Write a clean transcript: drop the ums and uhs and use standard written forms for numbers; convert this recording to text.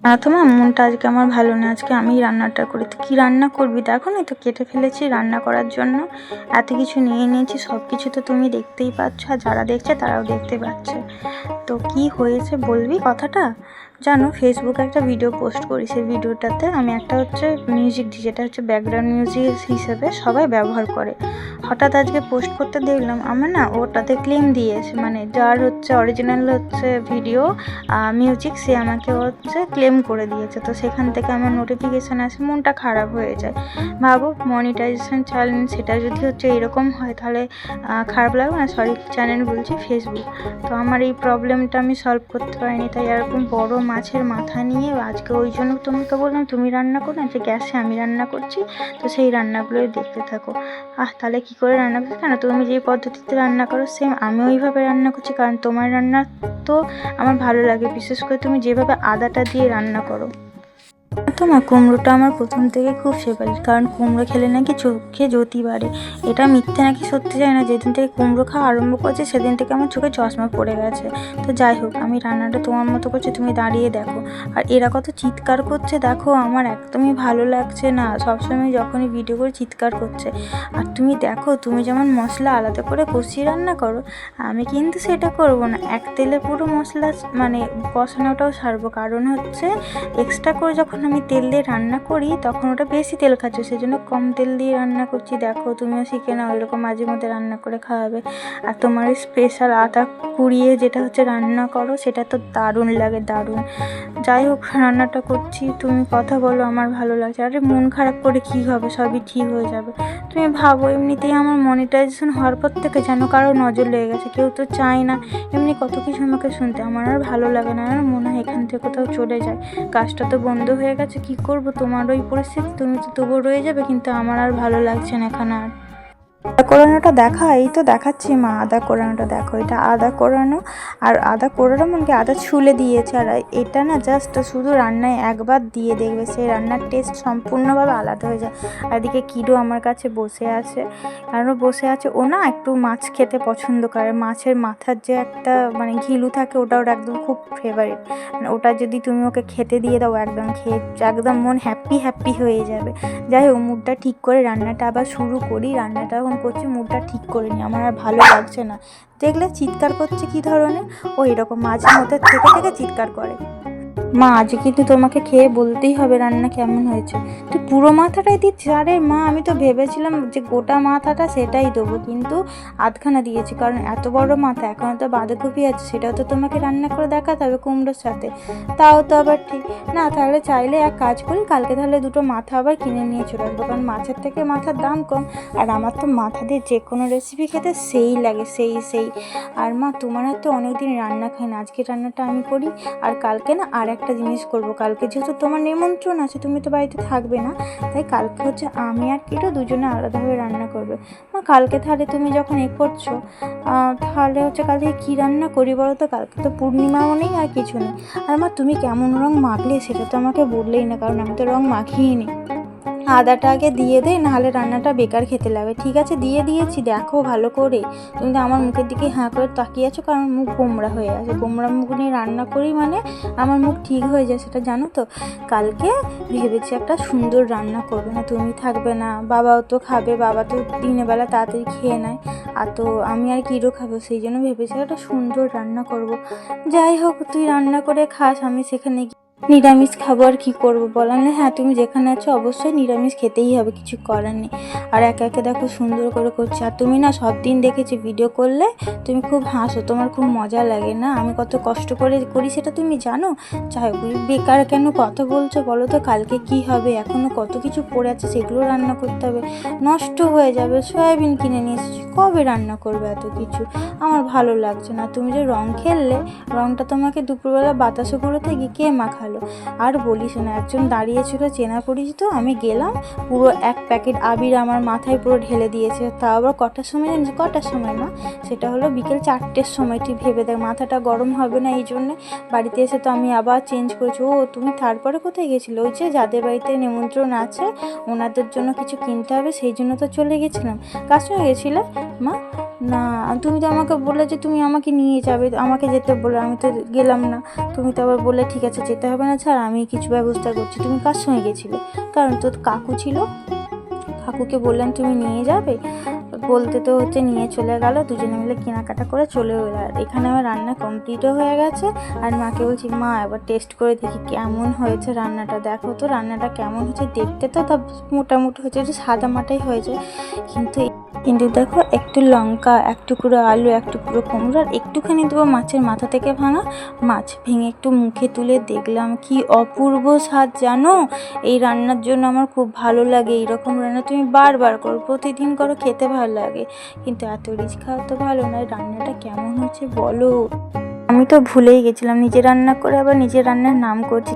তোমার মনটা আজকে আমার ভালো না, আজকে আমি রান্নাটা করি। তো কী রান্না করবি দেখো, না তো কেটে ফেলেছি রান্না করার জন্য, এত কিছু নিয়ে নিয়েছি, সব কিছু তো তুমি দেখতেই পাচ্ছ, আর যারা দেখছে তারাও দেখতে পাচ্ছে। তো কি হয়েছে বলবি কথাটা? জানো, ফেসবুকে একটা ভিডিও পোস্ট করি, সেই ভিডিওটাতে আমি একটা মিউজিক দিই, যেটা ব্যাকগ্রাউন্ড মিউজিক হিসেবে সবাই ব্যবহার করে। হঠাৎ আজকে পোস্ট করতে দেখলাম আমার না ওটাতে ক্লেম দিয়েছে, মানে যার অরিজিনাল ভিডিও মিউজিক, সে আমাকে ক্লেম করে দিয়েছে। তো সেখান থেকে আমার নোটিফিকেশান আসে, মনটা খারাপ হয়ে যায়। ভাবো, মনিটাইজেশন চ্যানেল সেটা যদি এরকম হয়, তাহলে খারাপ লাগবে না? সরি, চ্যানেল বলছি, ফেসবুক। তো আমার এই প্রবলেমটা আমি সলভ করতে পারিনি, তাই এরকম বড় মাছের মাথা নিয়ে আজকে ওই জন্য তোমাকে বললাম তুমি রান্না করো না, যে গ্যাসে আমি রান্না করছি, তো সেই রান্নাগুলোই দেখতে থাকো। তাহলে কী করে রান্না করছি কেন, তুমি যে পদ্ধতিতে রান্না করো সেম আমি ওইভাবে রান্না করছি, কারণ তোমার রান্না তো আমার ভালো লাগে, বিশেষ করে তুমি যেভাবে আদাটা দিয়ে রান্না করো। তোমার কুমড়োটা আমার প্রথম থেকে খুব ফেভারিট, কারণ কুমড়ো খেলে নাকি চোখে জ্যোতি বাড়ে। এটা মিথ্যে নাকি সত্যি যায় না, যেদিন থেকে কুমড়ো খাওয়া আরম্ভ করছে সেদিন থেকে আমার চোখে চশমা পড়ে গেছে। তো যাই হোক, আমি রান্নাটা তোমার মতো করছি, তুমি দাঁড়িয়ে দেখো। আর এরা কত চিৎকার করছে দেখো, আমার একদমই ভালো লাগছে না, সবসময় যখনই ভিডিও করে চিৎকার করছে। আর তুমি দেখো, তুমি যেমন মশলা আলাদা করে কষিয়ে রান্না করো, আমি কিন্তু সেটা করব না, এক তেলে পুরো মশলা মানে কষানোটাও সারবো, কারণ এক্সট্রা করে যখন আমি তেল দিয়ে রান্না করি তখন ওটা বেশি তেল খাচ্ছে, সেই জন্য কম তেল দিয়ে রান্না করছি। দেখো, তুমিও শিখে নাও, এরকম মাঝে মধ্যে রান্না করে খাওয়াবে। আর তোমার স্পেশাল আদা কুড়িয়ে যেটা রান্না করো, সেটা তো দারুণ লাগে, দারুণ। যাই হোক, রান্নাটা করছি, তুমি কথা বলো, আমার ভালো লাগছে। আরে মন খারাপ করে কী হবে, সবই ঠিক হয়ে যাবে। তুমি ভাবো, এমনিতেই আমার মনিটাইজেশন হওয়ার পর থেকে যেন কারো নজর লেগে গেছে, কেউ তো চায় না এমনি কত কিছু আমাকে শুনতে, আমার আর ভালো লাগে না, আর মনে হয় এখান থেকে কোথাও চলে যায়। কাজটা তো বন্ধ হয়ে গেছে, কি করব, তোমার ওই পরিস্থিতি, তুমি তো তবুও রয়ে যাবে, কিন্তু আমার আর ভালো লাগছে না এখানে আর। আদা কোরানোটা দেখা, এই তো দেখাচ্ছি মা, আদা কোরানোটা দেখো, এটা আদা কোরানো। আর আদা কোরানো মানে আদা ছুলে দিয়েছে, আর এটা না জাস্ট শুধু রান্নায় একবার দিয়ে দেখবে, সেই রান্নার টেস্ট সম্পূর্ণভাবে আলাদা হয়ে যায়। আর এদিকে কিডো আমার কাছে বসে আছে, কারণ বসে আছে, ও না একটু মাছ খেতে পছন্দ করে, মাছের মাথার যে একটা মানে ঘিলু থাকে, ওটা ওর একদম খুব ফেভারিট। মানে ওটা যদি তুমি ওকে খেতে দিয়ে দাও, একদম খেয়ে একদম মন হ্যাপি হ্যাপি হয়ে যাবে। যাই হোক, মুডটা ঠিক করে রান্নাটা আবার শুরু করি, রান্নাটা এখন করছি, মুডটা ঠিক করে নিই, আমার আর ভালো লাগছে না। দেখলে চিৎকার করছে কী ধরনের, ও এরকম মাঝে মধ্যে থেকে থেকে চিৎকার করে। মা, আজ কিন্তু তোমাকে খেয়ে বলতেই হবে রান্না কেমন হয়েছে। তুই পুরো মাথাটাই দিচ্ছিস? আরে মা, আমি তো ভেবেছিলাম যে গোটা মাথাটা সেটাই দেবো, কিন্তু আধখানা দিয়েছি, কারণ এত বড় মাথা, এখনও তো বাঁধাকপি আছে, সেটাও তো তোমাকে রান্না করে দেখাতে হবে কুমড়োর সাথে। তাও তো আবার ঠিক না, তাহলে চাইলে এক কাজ করি, কালকে তাহলে দুটো মাথা আবার কিনে নিয়ে চলে আসবো, কারণ মাছের থেকে মাথার দাম কম, আর আমার তো মাথা দিয়ে যে কোনো রেসিপি খেতে সেই লাগে, সেই। আর মা, তোমার হাতে অনেকদিন রান্না খাই না, আজকে রান্নাটা আমি করি। আর কালকে না আর একটা জিনিস করব, কালকে যেহেতু তোমার নিমন্ত্রণ আছে, তুমি তো বাড়িতে থাকবে না, তাই কালকে আমি আর কিটো দুজনে আলাদাভাবে রান্না করবে। মা, কালকে তাহলে তুমি যখন করছো, তাহলে কালকে কী রান্না করি বলো তো? কালকে তো পূর্ণিমাও নেই আর কিছু নেই। আর মা, তুমি কেমন রং মাখলে সেটা তো আমাকে বললেই না, কারণ আমি তো রং মাখিয়ে নিই। আদাটা আগে দিয়ে দে, নাহলে রান্নাটা বেকার খেতে লাগবে। ঠিক আছে, দিয়ে দিয়েছি, দেখো ভালো করে। তুমি তো আমার মুখের দিকে হাঁ করে তাকিয়ে আছো, কারণ মুখ গোমরা হয়ে আছে, গোমরা মুখ নিয়ে রান্না করি মানে আমার মুখ ঠিক হয়ে যায়, সেটা জানো তো। কালকে ভেবেছি একটা সুন্দর রান্না করবে, না তুমি থাকবে না, বাবাও তো খাবে, বাবা তো দিনের বেলা তাড়াতাড়ি খেয়ে নেয়, আর তো আমি আর কিরো খাবো, সেই জন্য ভেবেছি একটা সুন্দর রান্না করব। যাই হোক, তুই রান্না করে খাস, আমি সেখানে নিরামিষ খাবো, আর কী করবো বলো না? হ্যাঁ, তুমি যেখানে আছো অবশ্যই নিরামিষ খেতেই হবে, কিছু করার নেই। আর একে একে দেখো সুন্দর করে করছি, আর তুমি না সব দিন দেখেছি ভিডিও করলে তুমি খুব হাসো, তোমার খুব মজা লাগে না, আমি কত কষ্ট করে করি সেটা তুমি জানো। যাই হোক, বেকার কেন কথা বলছো বলো তো? কালকে কি হবে, এখনও কত কিছু পড়ে আছে, সেগুলো রান্না করতে হবে, নষ্ট হয়ে যাবে। সয়াবিন কিনে নিয়ে এসেছি, কবে রান্না করবে এত কিছু? আমার ভালো লাগছে না। তুমি যে রং খেললে, রংটা তোমাকে দুপুরবেলা বাতাসে ঘুরোতে গিয়ে কে মাখালো? আর বলিস না, একজন দাঁড়িয়েছিল চেনা পরিচিত, আমি গেলাম, পুরো এক প্যাকেট আবির আমার মাথায় পুরো ঢেলে দিয়েছে। তাও আবার কটার সময় জানিস? কটার সময় মা? সেটা হলো বিকেল 4টের সময়। তুই ভেবে দেখ, মাথাটা গরম হবে না? এই জন্যে বাড়িতে এসে তো আমি আবার চেঞ্জ করেছি। ও, তুমি তারপরে কোথায় গেছিলো? ওই যে যাদের বাড়িতে নিমন্ত্রণ আছে ওনাদের জন্য কিছু কিনতে হবে, সেই জন্য তো চলে গেছিলাম। কার সঙ্গে গেছিলে? মা না, তুমি তো আমাকে বললে যে তুমি আমাকে নিয়ে যাবে, আমাকে যেতে বলে, আমি তো গেলাম না। তুমি তো আবার বললে ঠিক আছে যেতে হবে না, ছাড় আমি কিছু ব্যবস্থা করছি। তুমি কার সঙ্গে গেছিলে? কারণ তোর কাকু ছিল, কাকুকে বললাম তুমি নিয়ে যাবে, বলতে তো হচ্ছে নিয়ে চলে গেল, দুজনে মিলে কেনাকাটা করে চলে এলো। আর এখানে আমার রান্না কমপ্লিটও হয়ে গেছে। আর মাকে বলছি মা এবার টেস্ট করে দেখি কেমন হয়েছে রান্নাটা, দেখো তো রান্নাটা কেমন হয়েছে। দেখতে তো তা মোটামুটি হয়েছে, একটু সাদা মাটাই হয়েছে, কিন্তু দেখো একটু লঙ্কা, এক টুকরো আলু, এক টুকরো কুমড়ো আর একটুখানি দেবো মাছের মাথা থেকে ভাঙা মাছ, ভেঙে একটু মুখে তুলে দেখলাম, কি অপূর্ব স্বাদ জানো। এই রান্নার জন্য আমার খুব ভালো লাগে, এইরকম রান্না তুমি বারবার করো, প্রতিদিন করো, খেতে ভালো লাগে। কিন্তু এত রিচ খাওয়া তো ভালো নয়। রান্নাটা কেমন হচ্ছে বলো? আমি তো ভুলেই গেছিলাম, নিজে রান্না করে আবার নিজের রান্নার নাম করছি।